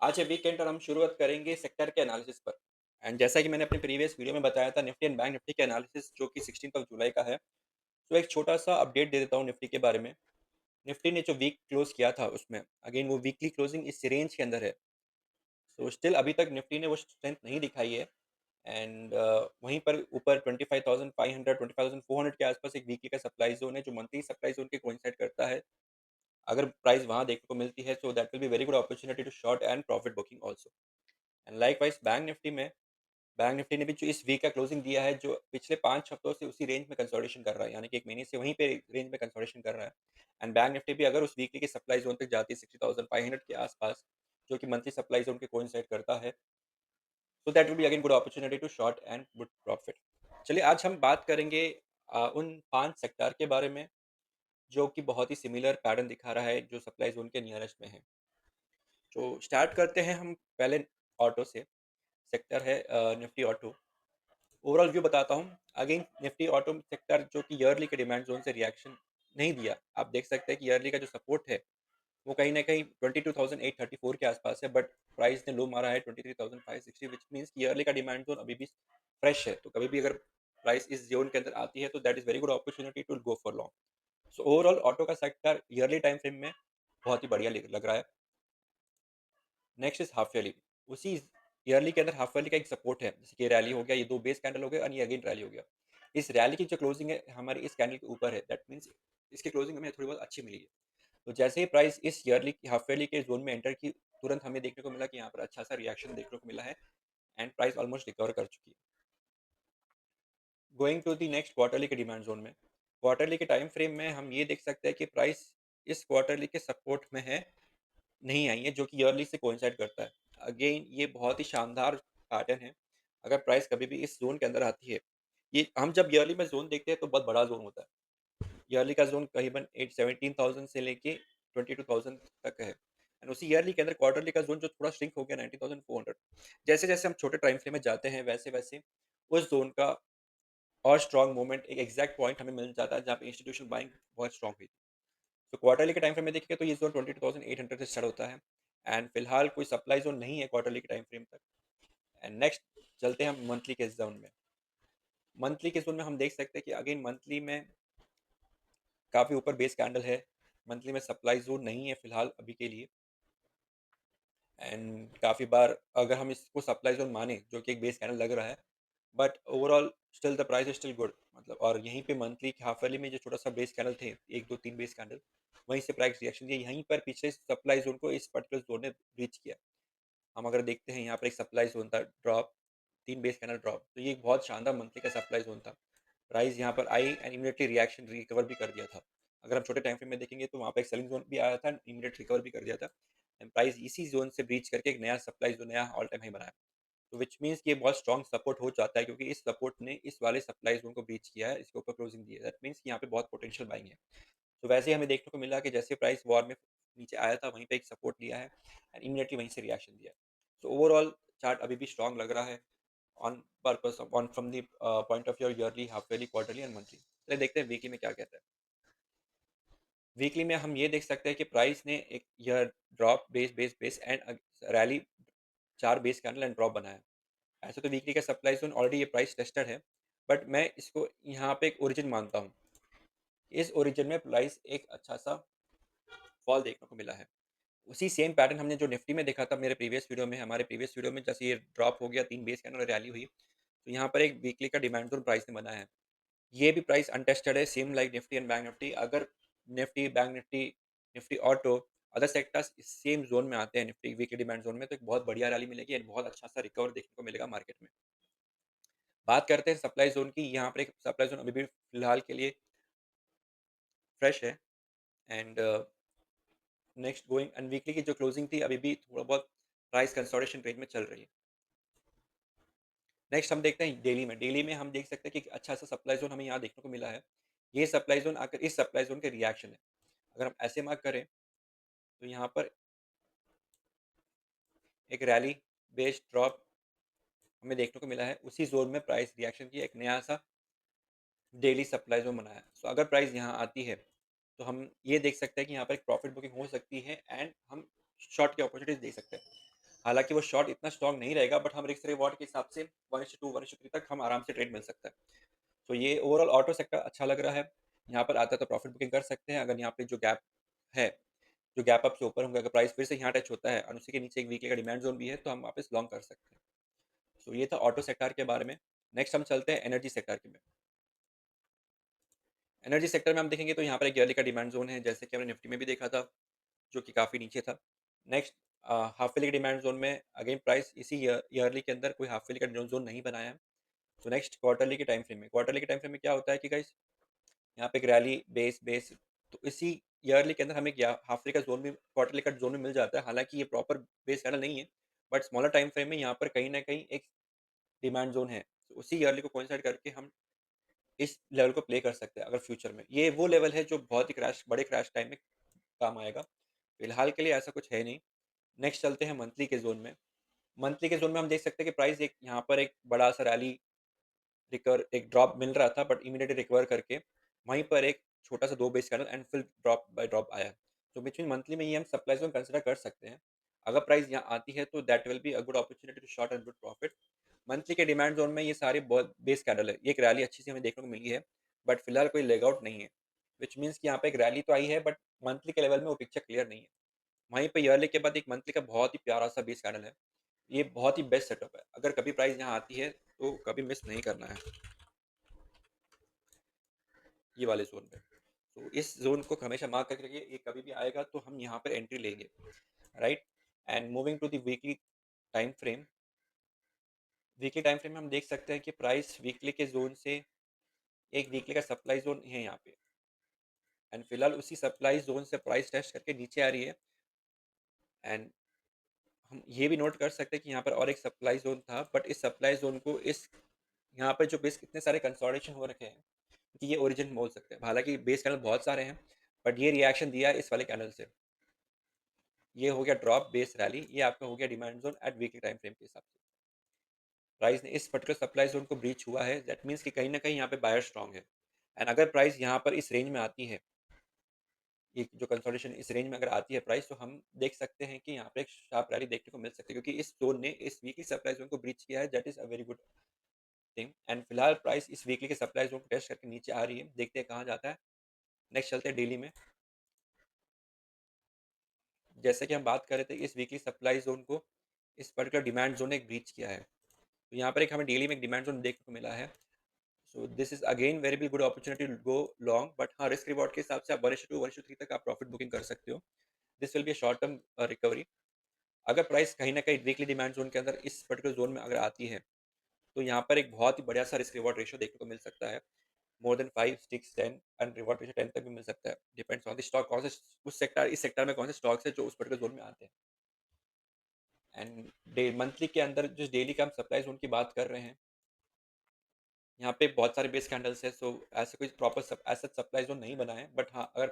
आज है वीकेंड और हम शुरुआत करेंगे सेक्टर के एनालिसिस पर। एंड जैसा कि मैंने अपने प्रीवियस वीडियो में बताया था निफ्टी एंड बैंक निफ्टी के एनालिसिस जो कि 16 जुलाई का है। तो एक छोटा-सा अपडेट दे देता हूँ निफ्टी के बारे में। निफ्टी ने जो वीक क्लोज़ किया था उसमें अगेन वो वीकली क्लोजिंग इस रेंज के अंदर है। सो स्टिल अभी तक निफ्टी ने वो स्ट्रेंथ नहीं दिखाई है। एंड वहीं पर ऊपर 25,500 25,400 के आसपास एक वीकली का सप्लाई ज़ोन है जो मंथली सप्लाई ज़ोन के कोइंसाइड करता है। अगर प्राइस वहाँ देखने को मिलती है so that will be very good opportunity to short and profit booking also. And likewise Bank Nifty ने भी जो इस वीक का क्लोजिंग दिया है, जो पिछले 5 हफ्तों से उसी रेंज में कंसोलिडेशन कर रहा है, यानी कि 1 महीने से वहीं पे रेंज में कंसोलिडेशन कर रहा है। एंड बैंक निफ्टी भी अगर उस वीकली के सप्लाई ज़ोन तक जाती है 60,500 के आसपास, जो कि मंथली सप्लाई ज़ोन के कोइंसाइड करता है, so that will be again good opportunity to short and good profit. चलिए आज हम बात करेंगे उन 5 सेक्टर के बारे में, जो कि बहुत ही सिमिलर पैटर्न दिखा रहा है, जो सप्लाई ज़ोन के नियरेस्ट में है। तो स्टार्ट करते हैं हम पहले ऑटो से, सेक्टर है निफ्टी ऑटो। ओवरऑल व्यू बताता हूँ। अगेन निफ्टी ऑटो सेक्टर जो कि ईयरली के डिमांड ज़ोन से रिएक्शन नहीं दिया। आप देख सकते हैं कि ईयरली का जो सपोर्ट है, वो कहीं न कहीं 22,834 के आसपास है, बट प्राइस ने लो मारा है 23,560, व्हिच मीन्स कि ईयरली का डिमांड ज़ोन अभी भी फ्रेश है। तो कभी भी अगर प्राइस इस ज़ोन के अंदर आती है, तो that is very good opportunity to go for long. So overall auto का सेक्टर ईयरली टाइम फ्रेम में बहुत ही बढ़िया लग रहा है। Next is half yearly. उसी ईयरली के अंदर हाफ ईयरली का एक सपोर्ट है, जैसे कि रैली हो गया, ये 2 बेस कैंडल हो गए और ये अगेन रैली हो गया। इस रैली की जो क्लोजिंग है हमारी इस कैंडल के ऊपर है, दैट मीन्स इसकी क्लोजिंग हमें थोड़ी बहुत अच्छी मिली है। तो जैसे ही प्राइस इस ईयरली हाफ ईयरली के ज़ोन में एंटर की, तुरंत हमें देखने को मिला कि यहाँ पर अच्छा-सा रिएक्शन देखने को मिला है एंड प्राइस ऑलमोस्ट रिकवर कर चुकी है। Going to the next quarterly के डिमांड ज़ोन में। क्वार्टरली के टाइम फ्रेम में हम ये देख सकते हैं कि प्राइस इस क्वार्टरली के सपोर्ट में है, नहीं आई है, जो कि ईयरली से कोइंसाइड करता है। अगेन ये बहुत ही शानदार पैटर्न है। अगर प्राइस कभी भी इस ज़ोन के अंदर आती है, ये हम जब ईयरली में ज़ोन देखते हैं तो बहुत बड़ा ज़ोन होता है। ईयरली का ज़ोन करीबन 17,000 से लेके 22,000 तक है। एंड उसी ईयरली के अंदर क्वार्टरली का ज़ोन जो थोड़ा श्रिंक हो गया 19,400। जैसे-जैसे हम छोटे टाइम फ्रेम में जाते हैं, वैसे-वैसे उस ज़ोन का और स्ट्रॉन्ग मूवमेंट एक एग्ज़ैक्ट पॉइंट हमें मिल जाता है, जहाँ पे इंस्टीट्यूशनल बाइंग बहुत स्ट्रॉन्ग हुई। तो क्वार्टरली के टाइम फ्रेम में देखेंगे तो ये ज़ोन 22,800 से स्टार्ट होता है एंड फिलहाल कोई सप्लाई ज़ोन नहीं है क्वार्टरली के टाइम फ्रेम तक। एंड नेक्स्ट चलते हैं हम मंथली के ज़ोन में। मंथली के ज़ोन में हम देख सकते हैं कि अगेन मंथली में काफ़ी ऊपर बेस कैंडल है। मंथली में सप्लाई ज़ोन नहीं है फिलहाल अभी के लिए। एंड काफ़ी बार अगर हम इसको सप्लाई ज़ोन माने, जो कि एक बेस कैंडल लग रहा है, but overall still the price is still good, मतलब और यहीं पे मंथली हाफ ईयरली में जो छोटा-सा बेस कैंडल थे, 1, 2, 3 बेस कैंडल, वहीं से प्राइस रिएक्शन दिया। यहीं पर पीछे सप्लाई ज़ोन को इस पर्टिकुलर ज़ोन ने ब्रीच किया। हम अगर देखते हैं यहाँ पर एक सप्लाई ज़ोन था ड्रॉप, 3 बेस कैंडल ड्रॉप, तो ये एक बहुत शानदार मंथली का सप्लाई ज़ोन था। प्राइस यहाँ पर आई एंड इमीडिएटली रिएक्शन रिकवर भी कर दिया था। अगर हम छोटे टाइम फ्रेम में देखेंगे तो वहाँ पे एक सेलिंग ज़ोन भी आया था, इमीडिएट रिकवर भी कर दिया था एंड प्राइस इसी ज़ोन से ब्रीच करके एक नया सप्लाई ज़ोन, नया ऑल टाइम हाई बनाया। तो व्हिच मीन्स कि ये बहुत स्ट्रॉन्ग सपोर्ट हो जाता है, क्योंकि इस सपोर्ट ने इस वाले सप्लाई ज़ोन को ब्रीच किया है, इसके ऊपर क्लोजिंग दी है। दैट मीन्स कि यहाँ पे बहुत पोटेंशियल बाइंग है। तो वैसे ही हमें देखने को मिला कि जैसे प्राइस वॉर में नीचे आया था, वहीं पे एक सपोर्ट लिया है एंड इमीडिएटली वहीं से रिएक्शन दिया है। सो ओवरऑल चार्ट अभी भी स्ट्रॉन्ग लग रहा है on purpose on from the point of view yearly, half yearly, quarterly and monthly. चलिए देखते हैं वीकली में क्या कहता है। वीकली में हम ये देख सकते हैं कि प्राइस ने एक year drop, base, base, base and rally, 4 base candle and drop बनाया। ऐसे तो वीकली का सप्लाई ज़ोन ऑलरेडी ये प्राइस टेस्टेड है, बट मैं इसको यहाँ पे एक ओरिजिन मानता हूँ। इस ओरिजिन में प्राइस एक अच्छा-सा फॉल देखने को मिला है। उसी सेम पैटर्न हमने जो निफ्टी में देखा था मेरे प्रीवियस वीडियो में, हमारे प्रीवियस वीडियो में, जैसे ये ड्रॉप हो गया, 3 बेस कैंडल और रैली हुई, तो यहाँ पर एक वीकली का डिमांड ज़ोन प्राइस ने बनाया है। ये भी प्राइस अनटेस्टेड है, same like Nifty and bank Nifty. अगर Nifty, bank Nifty, Nifty auto, other sectors इस सेम ज़ोन में आते हैं निफ्टी वीकली डिमांड ज़ोन में, तो एक बहुत बढ़िया रैली मिलेगी एंड बहुत अच्छा-सा रिकवर देखने को मिलेगा मार्केट में। बात करते हैं सप्लाई ज़ोन की, यहाँ पर एक सप्लाई ज़ोन अभी भी फिलहाल के लिए फ्रेश है and next going and weekly की जो क्लोजिंग थी, अभी भी थोड़ा बहुत प्राइस कंसोलिडेशन रेंज में चल रही है। नेक्स्ट हम देखते हैं डेली में। डेली में हम देख सकते हैं कि एक अच्छा-सा सप्लाई ज़ोन हमें यहाँ देखने को मिला है। ये सप्लाई ज़ोन आकर इस सप्लाई ज़ोन के रिएक्शन है। अगर हम ऐसे मार्क करें, तो यहाँ पर एक रैली बेस्ड ड्रॉप हमें देखने को मिला है। उसी ज़ोन में प्राइस रिएक्शन की एक नया-सा डेली सप्लाई ज़ोन बनाया है। सो अगर प्राइस यहाँ आती है, तो हम ये देख सकते हैं कि यहाँ पर एक प्रॉफिट बुकिंग हो सकती है एंड हम शॉर्ट की अपॉर्चुनिटीज़ देख सकते हैं। हालाँकि वो शॉर्ट इतना स्ट्रॉन्ग नहीं रहेगा, बट हम रिस्क रिवॉर्ड के हिसाब से 1:2 1:3 तक हम आराम से ट्रेड मिल सकता है। तो ये ओवरऑल ऑटो सेक्टर अच्छा लग रहा है। यहाँ पर आता है तो प्रॉफिट बुकिंग कर सकते हैं। अगर यहाँ पे जो गैप है, जो गैप अप से ऊपर होंगे, अगर प्राइस फिर से यहाँ टच होता है और उसी के नीचे एक वीकली का डिमांड ज़ोन भी है, तो हम वापस लॉन्ग कर सकते हैं। सो ये था ऑटो सेक्टर के बारे में। नेक्स्ट हम चलते हैं एनर्जी सेक्टर के में। एनर्जी सेक्टर में हम देखेंगे तो यहाँ पर एक ईयरली का डिमांड ज़ोन है, जैसे कि हमने निफ्टी में भी देखा था, जो कि काफ़ी नीचे था। नेक्स्ट हाफ ईयरली के डिमांड ज़ोन में अगेन प्राइस इसी ईयरली के अंदर कोई हाफ ईयरली का ज़ोन नहीं बनाया है। तो नेक्स्ट क्वार्टरली के टाइम फ्रेम में, क्वार्टरली के टाइम फ्रेम में क्या होता है कि गाइस, यहाँ पे एक रैली बेस बेस, तो इसी ईयरली के अंदर हमें क्या हाफ ईयरली का जोन भी क्वार्टरली का जोन भी मिल जाता है। हालांकि ये प्रॉपर बेस कैंडल नहीं है, बट स्मॉलर टाइम फ्रेम में यहाँ पर कहीं ना कहीं एक डिमांड जोन है। तो उसी ईयरली को कोइंसाइड करके हम इस लेवल को प्ले कर सकते हैं। अगर फ्यूचर में ये वो लेवल है जो बहुत ही क्रैश, बड़े क्रैश टाइम में काम आएगा। फिलहाल के लिए ऐसा कुछ है नहीं। नेक्स्ट चलते हैं मंथली के जोन में। मंथली के जोन में हम देख सकते हैं कि प्राइस एक यहाँ पर एक बड़ा सा रैली, रिकवर, एक ड्रॉप मिल रहा था, बट इमीडिएटली रिकवर करके वहीं पर एक छोटा-सा 2 बेस कैंडल एंड फिर ड्रॉप बाय ड्रॉप आया। तो बिटवीन मंथली में ये हम सप्लाई ज़ोन कंसीडर कर सकते हैं। अगर प्राइस यहाँ आती है तो that will be a good opportunity to short and good profit. Monthly के डिमांड ज़ोन में ये सारे बहुत बेस कैंडल है। ये एक रैली अच्छी सी हमें देखने को मिली है, बट फिलहाल कोई लेग आउट नहीं है। व्हिच मीन्स कि यहाँ पे एक रैली तो आई है, बट मंथली के लेवल में वो पिक्चर क्लियर नहीं है। वहीं पे ईयरली के बाद एक मंथली का बहुत ही प्यारा-सा बेस कैंडल है। ये बहुत ही बेस्ट सेटअप है। अगर कभी प्राइस यहाँ आती है तो कभी मिस नहीं करना है। ये वाले ज़ोन पे। तो इस ज़ोन को हमेशा मार्क करके रखिए, ये कभी भी आएगा तो हम यहाँ पर एंट्री लेंगे, right? And moving to the weekly time frame. Weekly time frame में हम देख सकते हैं कि प्राइस वीकली के ज़ोन से एक वीकली का सप्लाई ज़ोन है यहाँ पे, एंड फिलहाल उसी सप्लाई ज़ोन से प्राइस टेस्ट करके नीचे आ रही है। एंड हम ये भी नोट कर सकते हैं कि यहाँ पर और एक सप्लाई ज़ोन था, बट इस सप्लाई ज़ोन को इस यहाँ पे जो बेस कितने सारे कंसोलिडेशन हो रखे हैं कि ये ओरिजिन बोल सकते हैं। हालाँकि बेस कैंडल बहुत सारे हैं, बट ये रिएक्शन दिया है इस वाले कैंडल से। ये हो गया ड्रॉप बेस रैली, ये आपका हो गया demand zone at weekly time frame के हिसाब से। प्राइस ने इस पर्टिकुलर सप्लाई ज़ोन को ब्रीच हुआ है, दैट मीन्स कि कहीं न कहीं यहाँ पे बायर स्ट्रांग है। एंड अगर प्राइस यहाँ पर इस रेंज में आती है, ये जो कंसोलिडेशन इस रेंज में अगर आती है प्राइस, तो हम देख सकते हैं कि यहाँ पे एक शार्प रैली देखने को मिल सकती है, क्योंकि इस ज़ोन ने इस वीकली सप्लाई ज़ोन को ब्रीच किया है, that is a very good thing. And फिलहाल प्राइस इस वीकली के सप्लाई ज़ोन को टेस्ट करके नीचे आ रही है, देखते हैं कहाँ जाता है। नेक्स्ट चलते हैं डेली में। जैसे कि हम बात कर रहे थे, इस वीकली सप्लाई ज़ोन को इस पर्टिकुलर डिमांड ज़ोन ने एक ब्रीच किया है। तो यहाँ पर एक हमें डेली में एक डिमांड ज़ोन देखने को मिला है। So this is again very big good opportunity to go long, but हाँ, रिस्क रिवॉर्ड के हिसाब से आप 1:2 1:3 तक आप प्रॉफिट बुकिंग कर सकते हो। This will be a short term recovery. अगर प्राइस कहीं न कहीं वीकली डिमांड ज़ोन के अंदर इस पर्टिकुलर ज़ोन में अगर आती है, तो यहाँ पर एक बहुत ही बढ़िया-सा रिस्क रिवॉर्ड रेशियो देखने को मिल सकता है। More than 5, 6, 10 and reward ratio 10 तक भी मिल सकता है। डिपेंड्स ऑन द स्टॉक, कौन से उस सेक्टर, इस सेक्टर में कौन से स्टॉक्स हैं जो उस पर्टिकुलर ज़ोन में आते हैं। एंड डे मंथली के अंदर जिस डेली का हम सप्लाई ज़ोन की बात कर रहे हैं, यहाँ पे बहुत सारे बेस कैंडल्स हैं, सो ऐसे कोई प्रॉपर ऐसा सप्लाई ज़ोन नहीं बना है। बट हाँ, अगर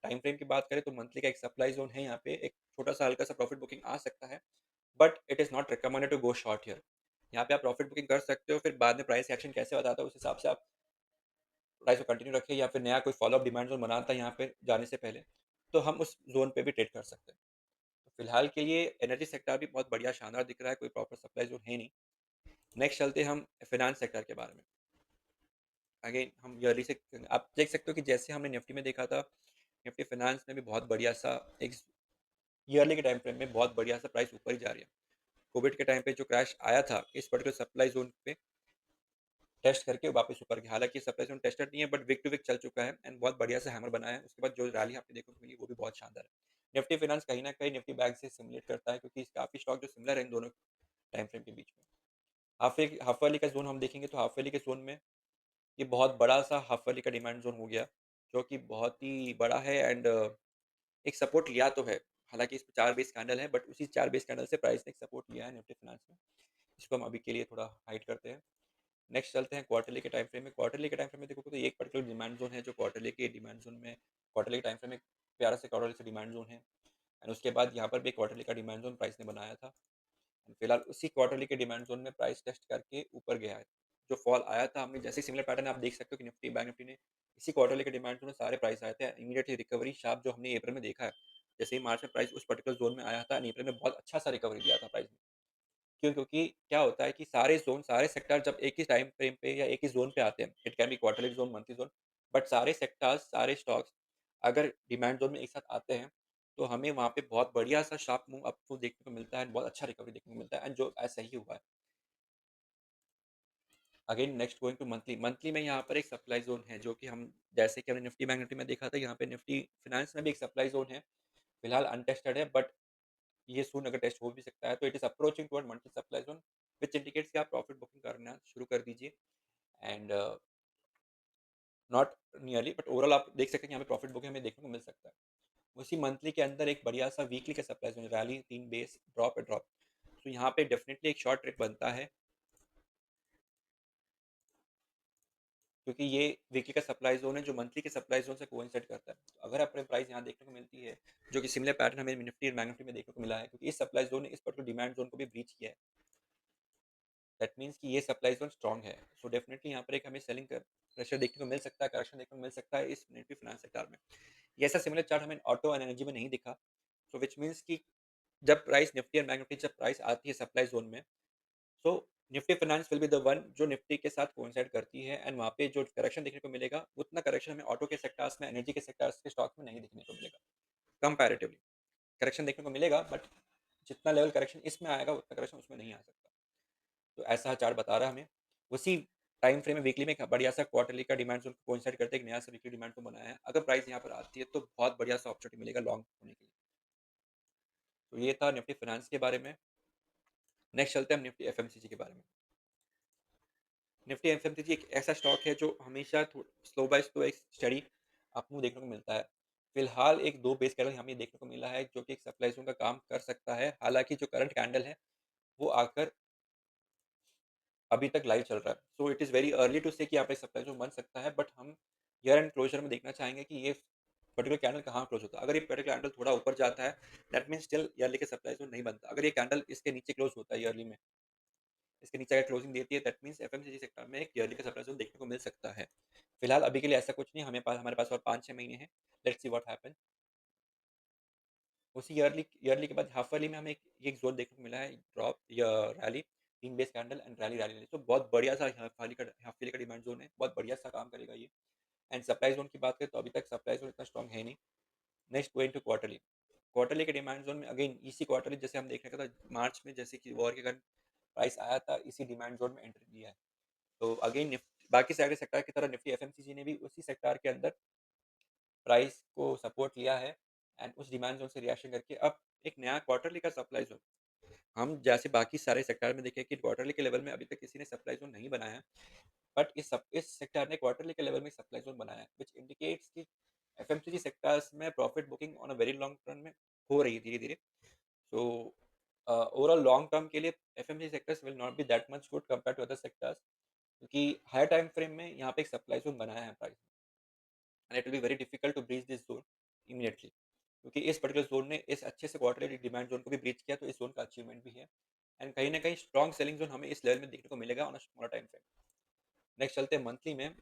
टाइम फ्रेम की बात करें तो मंथली का एक सप्लाई ज़ोन है यहाँ पे, एक छोटा-सा हल्का-सा प्रॉफिट बुकिंग आ सकता है, but it is not recommended to go short here. यहाँ पे आप प्रॉफिट बुकिंग कर सकते हो, फिर बाद में प्राइस एक्शन कैसे बताता है उस हिसाब से आप प्राइस को कंटिन्यू रखिए, या फिर नया कोई फ़ॉलो अप डिमांड ज़ोन बनाता है यहाँ पे जाने से पहले, तो हम उस ज़ोन पे भी ट्रेड कर सकते हैं। तो फिलहाल के लिए एनर्जी सेक्टर भी बहुत बढ़िया शानदार दिख रहा है, कोई प्रॉपर सप्लाई ज़ोन है नहीं। नेक्स्ट चलते हैं हम फाइनेंस सेक्टर के बारे में। अगेन हम ईयरली से आप देख सकते हो कि जैसे हमने निफ्टी में देखा था, निफ्टी फाइनेंस में भी बहुत बढ़िया-सा एक ईयरली के टाइम फ्रेम में बहुत बढ़िया-सा प्राइस ऊपर ही जा रही है। कोविड के टाइम पे जो क्रैश आया था, इस पर्टिकुलर सप्लाई ज़ोन पे टेस्ट करके वापस ऊपर गया। हालाँकि सप्लाई ज़ोन टेस्टेड नहीं है, बट वीक टू वीक चल चुका है एंड बहुत बढ़िया से हैमर बना है। उसके बाद जो रैली आपको देखने को मिली वो भी बहुत शानदार है। निफ्टी फाइनेंस कहीं न कहीं निफ्टी बैंक से सिमुलेट करता है, क्योंकि काफ़ी स्टॉक जो सिमिलर है इन दोनों टाइम फ्रेम के बीच में। हाफ ईयरली का ज़ोन हम देखेंगे तो हाफ ईयरली के ज़ोन में ये बहुत बड़ा-सा हाफ ईयरली का डिमांड ज़ोन हो गया, जो कि बहुत ही बड़ा है एंड एक सपोर्ट लिया तो है। हालाँकि इसमें 4 बेस कैंडल है, बट उसी 4 बेस कैंडल से प्राइस ने एक सपोर्ट लिया है निफ्टी फाइनेंस में। इसको हम अभी के लिए थोड़ा हाइड करते हैं। नेक्स्ट चलते हैं क्वार्टरली के टाइम फ्रेम में। क्वार्टरली के टाइम फ्रेम में देखोगे तो एक पर्टिकुलर डिमांड ज़ोन है, जो क्वार्टरली के डिमांड ज़ोन में क्वार्टरली के टाइम फ्रेम में प्यारा से क्वार्टरली से डिमांड ज़ोन है, एंड उसके बाद यहाँ पर भी क्वार्टरली का डिमांड ज़ोन प्राइस ने बनाया था। एंड फिलहाल उसी क्वार्टरली के डिमांड ज़ोन में प्राइस टेस्ट करके ऊपर गया है। जो फॉल आया था, हमने जैसे सिमिलर पैटर्न आप देख सकते हो कि निफ्टी, बैंक निफ्टी ने इसी क्वार्टरली के डिमांड ज़ोन में सारे प्राइस आए थे। इमीडिएटली रिकवरी शार्प जो हमने अप्रैल में देखा है, जैसे ही मार्च में प्राइस उस पर्टिकुलर ज़ोन में आया था एंड अप्रैल में बहुत अच्छा-सा रिकवरी दिया था प्राइस में। क्यों? क्योंकि क्या होता है कि सारे ज़ोन, सारे सेक्टर जब एक ही टाइम फ्रेम पे या एक ही ज़ोन पे आते हैं, it can be quarterly zone, monthly zone, but सारे सेक्टर्स, सारे स्टॉक्स अगर डिमांड ज़ोन में एक साथ आते हैं, तो हमें वहाँ पे बहुत बढ़िया-सा शार्प मूव आपको देखने को मिलता है एंड बहुत अच्छा रिकवरी देखने को मिलता है एंड जो ऐसा ही हुआ है। Again next going to monthly, monthly में यहाँ पर एक सप्लाई ज़ोन है जो कि हम जैसे कि हमने निफ्टी बैंक निफ्टी में देखा था, यहाँ पे निफ्टी फाइनेंस में भी एक सप्लाई ज़ोन है। फिलहाल अनटेस्टेड है बट ये सून अगर टेस्ट हो भी सकता है, तो it is approaching toward monthly supply zone which indicates कि आप प्रॉफिट बुकिंग करना शुरू कर दीजिए and not nearly but overall आप देख सकते हैं कि यहाँ पे प्रॉफिट बुकिंग हमें देखने को मिल सकता है। उसी मंथली के अंदर एक बढ़िया-सा वीकली का supply zone rally 3 base drop drop. तो यहाँ पे डेफिनिटली एक शॉर्ट ट्रेड बनता है क्योंकि ये वीकली का सप्लाई ज़ोन है जो मंथली के सप्लाई ज़ोन से कोइंसाइड करता है। तो अगर आपको प्राइस यहाँ देखने को मिलती है, जो कि सिमिलर पैटर्न हमें निफ्टी और बैंक निफ्टी में देखने को मिला है क्योंकि इस सप्लाई ज़ोन ने इस पर्टिकुलर डिमांड ज़ोन को भी ब्रीच किया है। दैट मीन्स कि ये सप्लाई ज़ोन स्ट्रॉन्ग है। सो डेफिनिटली यहाँ पर एक हमें सेलिंग का प्रेशर देखने को मिल सकता है, करेक्शन देखने को मिल सकता है इस निफ्टी फाइनेंस सेक्टर में। ये ऐसा सिमिलर चार्ट हमें ऑटो एंड एनर्जी में नहीं दिखा। सो व्हिच मीन्स कि जब प्राइस निफ्टी और बैंक निफ्टी जब प्राइस आती है सप्लाई ज़ोन में, so Nifty finance will be the one जो निफ्टी के साथ कोइंसाइड करती है एंड वहाँ पे जो करेक्शन देखने को मिलेगा, उतना करेक्शन हमें ऑटो के सेक्टर्स में, एनर्जी के सेक्टर्स के स्टॉक्स में नहीं देखने को मिलेगा, कंपैरेटिवली। करेक्शन देखने को मिलेगा बट जितना लेवल करेक्शन इसमें आएगा, उतना करेक्शन उसमें नहीं आ सकता। तो ऐसा चार्ट बता रहा है हमें। उसी टाइम फ्रेम में वीकली में एक बढ़िया-सा क्वार्टरली का डिमांड ज़ोन कोइंसाइड करते एक नया-सा वीकली डिमांड ज़ोन बनाया है। अगर प्राइस यहाँ पर आती है, तो बहुत बढ़िया-सा अपॉर्च्युनिटी मिलेगा लॉन्ग होने के लिए। तो ये था निफ्टी फाइनेंस के बारे में। नेक्स्ट चलते हैं हम निफ्टी एफएमसीजी के बारे में। निफ्टी एफएमसीजी एक ऐसा स्टॉक है जो हमेशा स्लो बाय स्लो एक स्टडी अप मूव देखने को मिलता है। फिलहाल एक 2 बेस कैंडल हमें देखने को मिला है जो कि एक सप्लाई ज़ोन का काम कर सकता है। हालाँकि जो करंट कैंडल है वो आकर अभी तक लाइव चल रहा है। So it is very early to say कि यहाँ पे सप्लाई ज़ोन बन सकता है बट हम ईयर एंड क्लोज़र में देखना चाहेंगे कि ये पर्टिकुलर कैंडल कहाँ क्लोज़ होता है। अगर ये पर्टिकुलर कैंडल थोड़ा ऊपर जाता है दैट मीन्स स्टिल ईयरली का सप्लाई ज़ोन नहीं बनता। अगर ये कैंडल इसके नीचे क्लोज़ होता है ईयरली में, इसके नीचे अगर क्लोजिंग देती है दैट मीन्स एफएमसीजी सेक्टर में एक ईयरली का सप्लाई ज़ोन देखने को मिल सकता है। फिलहाल अभी के लिए ऐसा कुछ नहीं, हमारे पास और 5-6 महीने हैं। Let's see what happens. उसी ईयरली ईयरली के बाद हाफ ईयरली में हमें एक ज़ोन देखने को मिला है ड्रॉप या rally, 3 base candle and rally rally rally. तो बहुत बढ़िया-सा हाफ ईयरली का डिमांड ज़ोन है, बहुत बढ़िया-सा काम करेगा ये। एंड सप्लाई ज़ोन की बात करें तो अभी तक सप्लाई ज़ोन इतना स्ट्रॉन्ग है नहीं। Next going to quarterly. Quarterly के डिमांड ज़ोन में अगेन इसी क्वार्टरली जैसे हम देख रहे थे मार्च में जैसे कि वॉर के कारण प्राइस आया था, इसी डिमांड ज़ोन में एंट्री लिया है। तो अगेन बाकी सारे सेक्टर की तरह निफ्टी एफएमसीजी ने भी उसी सेक्टर के अंदर प्राइस को सपोर्ट लिया है एंड उस डिमांड ज़ोन से रिएक्शन करके अब एक नया क्वार्टरली का सप्लाई ज़ोन, हम जैसे बाकी सारे सेक्टर में देखें कि क्वार्टरली के लेवल में अभी तक किसी ने सप्लाई ज़ोन नहीं बनाया है, बट इस सेक्टर ने क्वार्टरली के लेवल में सप्लाई ज़ोन बनाया है, व्हिच इंडिकेट्स कि एफएमसीजी सेक्टर्स में profit booking on a very long run में हो रही है धीरे-धीरे। सो ओवरऑल लॉन्ग टर्म के लिए FMCG sectors will not be that much good compared to other sectors क्योंकि हायर टाइम फ्रेम में यहाँ पे एक सप्लाई ज़ोन बनाया है price and it will be very difficult to breach this zone immediately क्योंकि इस पर्टिकुलर ज़ोन ने इस अच्छे से क्वार्टरली डिमांड ज़ोन को भी ब्रीच किया, तो इस ज़ोन का अचीवमेंट भी है एंड कहीं न कहीं स्ट्रॉन्ग सेलिंग ज़ोन हमें इस लेवल में देखने को मिलेगा on a smaller time frame. Next चलते हैं मंथली में।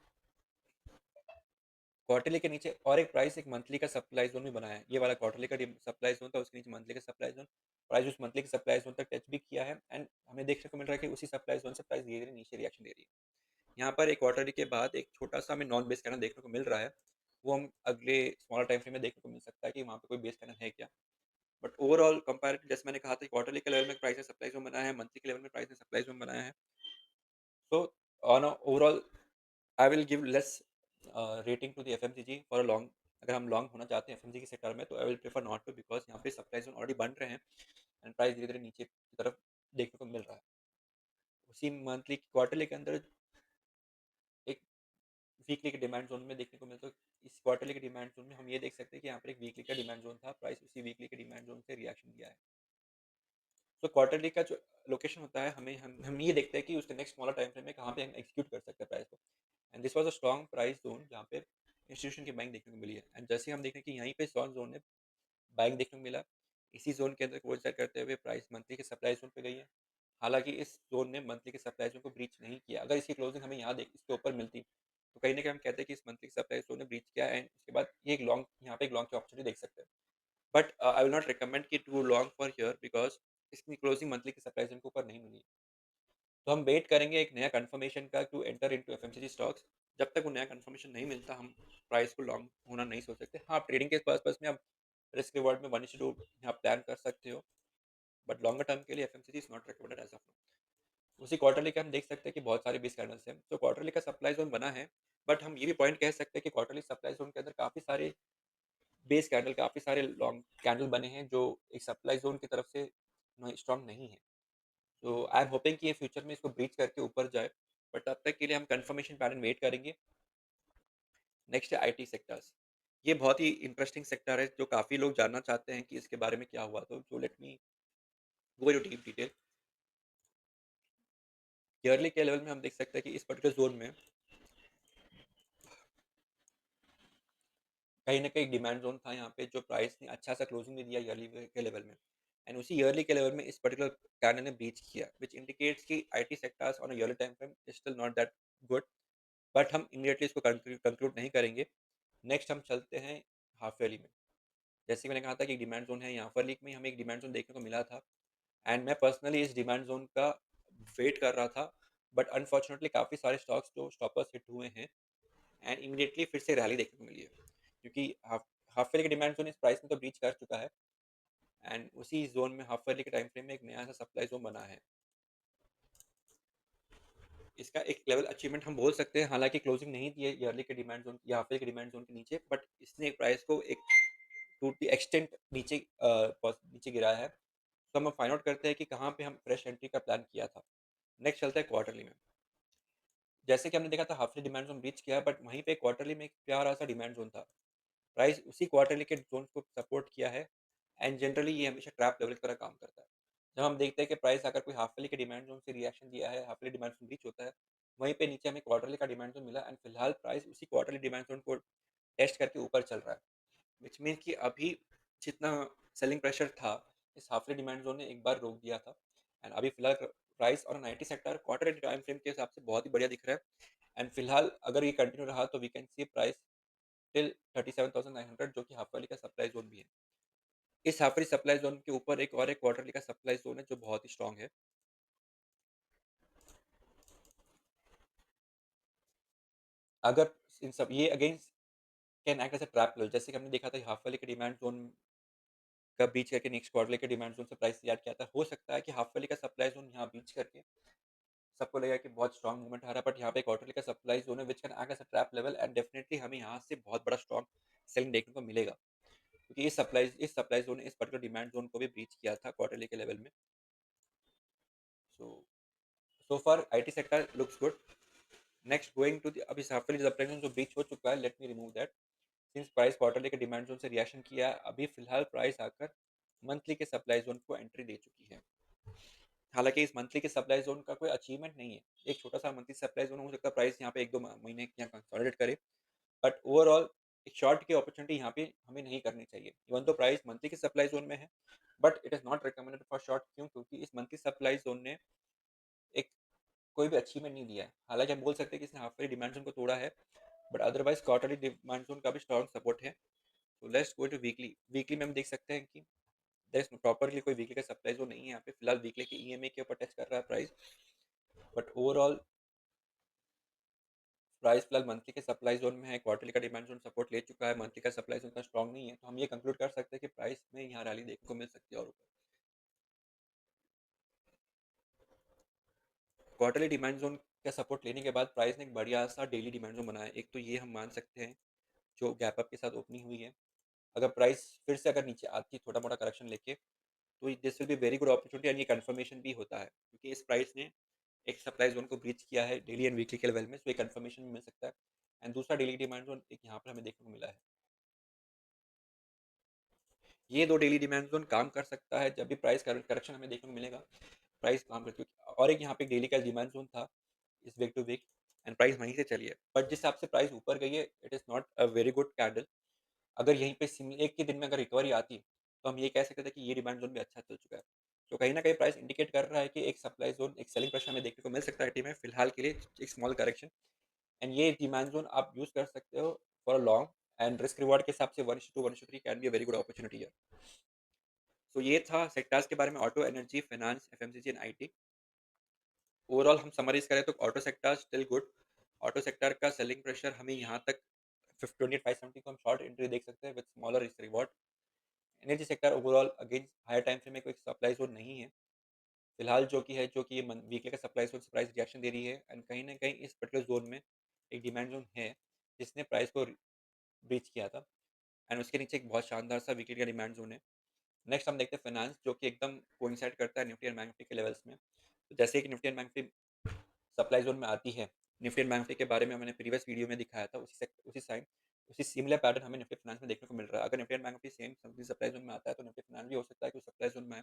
क्वार्टरली के नीचे और एक प्राइस एक मंथली का सप्लाई ज़ोन भी बनाया है। ये वाला क्वार्टरली का सप्लाई ज़ोन था, उसके नीचे मंथली का सप्लाई ज़ोन। प्राइस उस मंथली के सप्लाई ज़ोन तक टच भी किया है एंड हमें देखने को मिल रहा है कि उसी सप्लाई ज़ोन से प्राइस धीरे-धीरे नीचे रिएक्शन दे रही है। यहाँ पर एक क्वार्टरली के बाद एक छोटा-सा हमें नॉन बेस कैंडल देखने को मिल रहा है। वो हम अगले स्मॉलर टाइम फ्रेम में देखने को मिल सकता है कि वहाँ पे कोई बेस कैंडल है क्या? बट ओवरऑल कंपैरेटिव जैसे मैंने कहा था क्वार्टरली के लेवल में प्राइस ने सप्लाई ज़ोन बनाया है, मंथली के लेवल में प्राइस ने सप्लाई ज़ोन बनाया है। So on a overall I will give less rating to the FMCG for a long, अगर हम लॉन्ग होना चाहते हैं एफएमसीजी के सेक्टर में तो I will prefer not to because यहाँ पे सप्लाई ज़ोन ऑलरेडी बन रहे हैं एंड प्राइस धीरे-धीरे नीचे की तरफ देखने को मिल रहा है। उसी मंथली क्वार्टरली के अंदर एक वीकली के डिमांड ज़ोन में देखने को मिलता है। इस क्वार्टरली के डिमांड ज़ोन में हम ये देख सकते हैं कि यहाँ पर एक वीकली का डिमांड ज़ोन था, प्राइस उसी वीकली के डिमांड ज़ोन से रिएक्शन दिया है। तो क्वार्टरली का जो लोकेशन होता है हमें हम ये देखते हैं कि उसके नेक्स्ट स्मॉलर टाइम फ्रेम में कहाँ पे हम एग्जीक्यूट कर सकते हैं प्राइस को and this was a strong price zone जहाँ पे इंस्टीट्यूशन की बाइंग देखने को मिली है एंड जैसे हम देखें कि यहीं पे स्ट्रॉन्ग ज़ोन है, बाइंग देखने को मिला। इसी ज़ोन के अंदर कोइंसाइड करते हुए प्राइस मंथली के सप्लाई ज़ोन पे गई है। हालाँकि इस ज़ोन ने मंथली के सप्लाई ज़ोन को ब्रीच नहीं किया। अगर इसकी क्लोजिंग हमें यहाँ देख इसके ऊपर मिलती, तो कहीं न कहीं हम कहते हैं कि इस मंथली सप्लाई ज़ोन ने ब्रीच किया एंड उसके बाद ये एक लॉन्ग यहाँ पे एक लॉन्ग की अपॉर्चुनिटी देख सकते हैं। But I will not recommend कि to long for here because इसकी क्लोजिंग मंथली के सप्लाई जोन के ऊपर नहीं मिली। तो हम वेट करेंगे एक नया कन्फर्मेशन का to enter into FMCG stocks. जब तक वो नया कन्फर्मेशन नहीं मिलता, हम प्राइस को लॉन्ग होना नहीं सोच सकते। हाँ, ट्रेडिंग के पर्पज़ में आप रिस्क रिवार्ड में 1:2 आप प्लान कर सकते हो, बट लॉन्गर टर्म के लिए FMCG is not recommended as of now. उसी क्वार्टरली के हम देख सकते हैं कि बहुत सारे बेस कैंडल्स हैं। तो क्वार्टरली का सप्लाई ज़ोन बना है, बट हम ये भी पॉइंट कह सकते हैं कि क्वार्टरली सप्लाई ज़ोन के अंदर काफ़ी सारे बेस कैंडल, काफ़ी सारे लॉन्ग कैंडल बने हैं, जो एक सप्लाई ज़ोन की तरफ से स्ट्रॉन्ग नहीं है। तो आई एम होपिंग कि ये फ्यूचर में इसको ब्रीच करके ऊपर जाए, बट तब तक के लिए हम कंफर्मेशन पैटर्न वेट करेंगे। नेक्स्ट है आईटी सेक्टर्स। ये बहुत ही इंटरेस्टिंग सेक्टर है, जो काफ़ी लोग जानना चाहते हैं कि इसके बारे में क्या हुआ। तो let me go into deep detail. Yearly के लेवल में हम देख सकते हैं कि इस पर्टिकुलर जोन में कहीं न कहीं डिमांड ज़ोन था यहाँ पे, जो प्राइस ने अच्छा-सा क्लोजिंग भी दिया ईयरली के लेवल में। एंड उसी ईयरली के लेवल में इस पर्टिकुलर कैंडल ने ब्रीच किया, व्हिच इंडिकेट्स कि IT sectors on a yearly time frame is still not that good, but हम इमीडिएटली इसको कंक्लूड नहीं करेंगे। नेक्स्ट हम चलते हैं हाफ ईयरली में। जैसे कि मैंने कहा था कि डिमांड ज़ोन है, यहाँ पर लीग में हमें एक डिमांड ज़ोन देखने को मिला था, एंड मैं पर्सनली इस डिमांड ज़ोन का वेट कर रहा था, बट अनफॉर्चुनेटली काफ़ी सारे स्टॉक्स जो स्टॉपर्स हिट हुए हैं, एंड इमीडिएटली फिर से रैली देखने को मिली है। क्योंकि हाफ ईयरली का डिमांड ज़ोन इस प्राइस में तो ब्रीच कर चुका है, एंड उसी ज़ोन में हाफ ईयरली के टाइम फ्रेम में एक नया सा सप्लाई ज़ोन बना है। इसका एक लेवल अचीवमेंट हम बोल सकते हैं, हालाँकि क्लोजिंग नहीं दी है ईयरली के डिमांड ज़ोन या हाफ ईयरली के डिमांड ज़ोन के नीचे, बट इसने प्राइस को एक टू द एक्सटेंट नीचे गिराया है। तो हम फाइंड आउट करते हैं कि कहाँ पे हम फ्रेश एंट्री का प्लान किया था। नेक्स्ट चलता है क्वार्टरली में। जैसे कि हमने देखा था half yearly demand zone breach किया, बट वहीं पे क्वार्टरली में एक प्यारा-सा डिमांड ज़ोन था। प्राइस उसी क्वार्टरली के ज़ोन को सपोर्ट किया है, एंड जनरली ये हमेशा ट्रैप लेवल की तरह काम करता है। जब हम देखते हैं कि प्राइस अगर कोई हाफ ईयरली के डिमांड ज़ोन से रिएक्शन दिया है, half yearly demand zone breach होता है, वहीं पे नीचे हमें क्वार्टरली का डिमांड ज़ोन मिला, एंड फिलहाल प्राइस उसी क्वार्टरली डिमांड ज़ोन को टेस्ट करके ऊपर चल रहा है। व्हिच मीन्स कि अभी जितना सेलिंग प्रेशर था, इस हाफ ईयरली डिमांड ज़ोन ने एक बार रोक दिया था, एंड अभी फिलहाल प्राइस और IT sector quarter time frame के हिसाब से बहुत ही बढ़िया दिख रहा है, एंड फिलहाल अगर ये कंटिन्यू रहा तो we can see price till 37,900, जो कि हाफ ईयरली का सप्लाई ज़ोन भी है। इस हाफ ईयरली सप्लाई ज़ोन के ऊपर एक और एक क्वार्टरली का सप्लाई ज़ोन है, जो बहुत ही स्ट्रॉन्ग है। अगर इन सब ये against can act as a trap level, जैसे कि हमने देखा था हाफ ईयरली के डिमांड ज़ोन का ब्रीच करके नेक्स्ट क्वार्टरली के डिमांड ज़ोन से प्राइस तैयार किया था। हो सकता है कि हाफ ईयरली का सप्लाई ज़ोन यहाँ ब्रीच करके सबको लगेगा कि बहुत स्ट्रॉन्ग मूवमेंट आ रहा है, बट यहाँ पे क्वार्टरली का सप्लाई ज़ोन है which can act as a trap level, and definitely हमें यहाँ से बहुत बड़ा स्ट्रॉन्ग सेलिंग देखने को मिलेगा। क्योंकि इस सप्लाई ज़ोन ने इस पर्टिकुलर डिमांड ज़ोन को भी ब्रीच किया था क्वार्टरली के लेवल में। So so far IT sector looks good. Next going to the अभी हाफ ईयरली सप्लाई ज़ोन जो ब्रीच हो चुका है, let me remove that. Since price quarterly के डिमांड ज़ोन से रिएक्शन किया है, अभी फिलहाल प्राइस आकर मंथली के सप्लाई ज़ोन को एंट्री दे चुकी है। हालाँकि इस मंथली के सप्लाई ज़ोन का कोई अचीवमेंट नहीं है। एक छोटा-सा मंथली सप्लाई ज़ोन हो सकता है, प्राइस यहाँ पे 1-2 महीने यहाँ कंसोलिडेट करे, बट ओवरऑल एक शॉर्ट की अपॉर्चुनिटी यहाँ पे हमें नहीं करनी चाहिए। इवन दो प्राइस मंथली के सप्लाई ज़ोन में है, but it is not recommended for short. क्यों? क्योंकि इस मंथली सप्लाई ज़ोन ने एक कोई भी अचीवमेंट नहीं दिया है। हालाँकि हम बोल सकते हैं कि इसने हाफ ईयरली डिमांड ज़ोन को तोड़ा है, but otherwise quarterly demand zone का भी स्ट्रॉन्ग सपोर्ट है। तो let's go to weekly. Weekly में हम देख सकते हैं कि देयर इज़ प्रॉपरली कोई वीकली का सप्लाई ज़ोन नहीं है यहाँ पे। फिलहाल वीकली के ईएमए के ऊपर टच कर रहा है प्राइस, बट ओवरऑल प्राइस फिलहाल मंथली के सप्लाई ज़ोन में है। क्वार्टरली का डिमांड ज़ोन सपोर्ट ले चुका है, मंथली का सप्लाई ज़ोन उतना स्ट्रॉन्ग नहीं है। तो हम ये कंक्लूड कर सकते हैं कि प्राइस में यहाँ रैली देखने को मिल सकती है और ऊपर। क्वार्टरली डिमांड ज़ोन का सपोर्ट लेने के बाद प्राइस ने एक बढ़िया-सा डेली डिमांड ज़ोन बनाया है। एक तो ये हम मान सकते हैं, जो गैप अप के साथ ओपनिंग हुई है। अगर प्राइस फिर से अगर नीचे आती है थोड़ा-मोड़ा करेक्शन लेके, तो this will be very good opportunity, and ये कन्फर्मेशन भी होता है। क्योंकि इस प्राइस ने एक सप्लाई ज़ोन को ब्रीच किया है डेली एंड वीकली के लेवल में, सो ये कन्फर्मेशन मिल सकता है। एंड दूसरा डेली डिमांड ज़ोन एक यहाँ पर हमें देखने को मिला है। ये 2 डेली डिमांड ज़ोन काम कर सकता है जब भी प्राइस करेक्शन हमें देखने को मिलेगा, प्राइस काम करती है। और एक यहाँ पे डेली का डिमांड ज़ोन था, इस week to week, and price वहीं से चली है। बट जिस हिसाब से प्राइस ऊपर गई है, it is not a very good candle. अगर यहीं पे एक ही दिन में अगर रिकवरी आती, तो हम ये कह सकते थे कि ये डिमांड ज़ोन भी अच्छा चल चुका है। तो कहीं न कहीं प्राइस इंडिकेट कर रहा है कि एक सप्लाई ज़ोन, एक सेलिंग प्रेशर हमें देखने को मिल सकता है टी में, फिलहाल के लिए एक स्मॉल करेक्शन, एंड ये डिमांड ज़ोन आप यूज़ कर सकते हो for a long, and risk reward के हिसाब से 1:2 1:3 can be a very good opportunity here. तो ये था सेक्टर्स के बारे में auto, energy, finance, FMCG and IT. Overall हम समराइज़ करें तो auto sector still good. Auto sector का सेलिंग प्रेशर हमें यहाँ तक 52570 को हम शॉर्ट एंट्री देख सकते हैं with smaller risk reward. Energy sector overall again higher time frame में कोई सप्लाई ज़ोन नहीं है। फिलहाल जो कि ये वीकली का सप्लाई ज़ोन प्राइस रिएक्शन दे रही है एंड कहीं न कहीं इस पर्टिकुलर ज़ोन में एक डिमांड ज़ोन है, जिसने प्राइस को ब्रीच किया था एंड उसके नीचे एक बहुत शानदार सा वीकली का डिमांड ज़ोन है। नेक्स्ट हम देखते हैं फाइनेंस जो कि एकदम कोइंसाइड करता है निफ्टी एंड बैंक निफ्टी के लेवल्स में। तो जैसे कि Nifty and bank Nifty supply zone में आती है, निफ्टी एंड बैंक निफ्टी के बारे में मैंने प्रीवियस वीडियो में दिखाया था, उसी सिमिलर पैटर्न हमें निफ्टी फाइनेंस में देखने को मिल रहा है। अगर Nifty and bank Nifty same something supply zone में आता है, तो निफ्टी फाइनेंस भी हो सकता है कि सप्लाई ज़ोन में आए।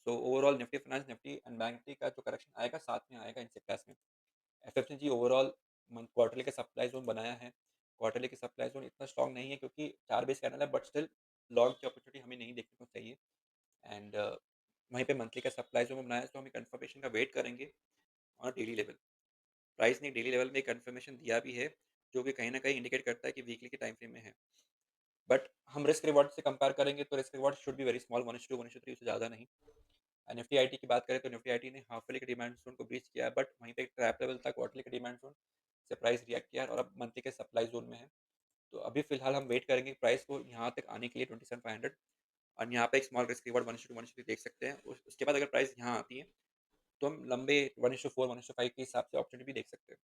So overall Nifty finance, Nifty and bank Nifty का जो करेक्शन आएगा, साथ में आएगा इन सेक्टर्स में। एफएमसीजी ओवरऑल मंथ क्वार्टरली का सप्लाई ज़ोन बनाया है। क्वार्टरली की सप्लाई ज़ोन इतना स्ट्रॉन्ग नहीं है क्योंकि 4 बेस कैंडल है, बट स्टिल लॉन्ग की अपॉर्चुनिटी हमें नहीं देखने को चाहिए एंड वहीं पे मंथली का सप्लाई ज़ोन बनाया है, तो हम कंफर्मेशन का वेट करेंगे ऑन डेली लेवल। प्राइस ने डेली लेवल में एक कंफर्मेशन दिया भी है, जो कि कहीं न कहीं इंडिकेट करता है कि वीकली के टाइम फ्रेम में है। बट हम रिस्क रिवॉर्ड से कंपेयर करेंगे तो risk reward should be very small 1:2, 1:3 उससे ज़्यादा नहीं। निफ्टी आईटी की बात करें तो निफ्टी आईटी ने हाफ ईयरली के डिमांड ज़ोन को ब्रीच किया है, बट वहीं पे एक ट्रैप लेवल था क्वार्टरली का डिमांड ज़ोन से प्राइस रिएक्ट किया है और अब मंथली के सप्लाई ज़ोन में है। तो अभी फिलहाल हम वेट करेंगे प्राइस को यहाँ तक आने के लिए 27,500 और यहाँ पे एक स्मॉल रिस्क रिवॉर्ड 1:2, 1:3 देख सकते हैं। उसके बाद अगर प्राइस यहाँ आती है, तो हम लंबे 1:4, 1:5 के हिसाब से अपॉर्चुनिटी भी देख सकते हैं।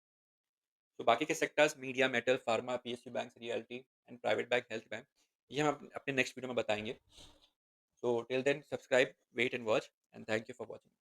तो बाकी के sectors media, metal, pharma, PSU bank, realty and private bank, health bank, ये हम अपने नेक्स्ट वीडियो में बताएँगे। So till then subscribe, wait and watch and thank you for watching.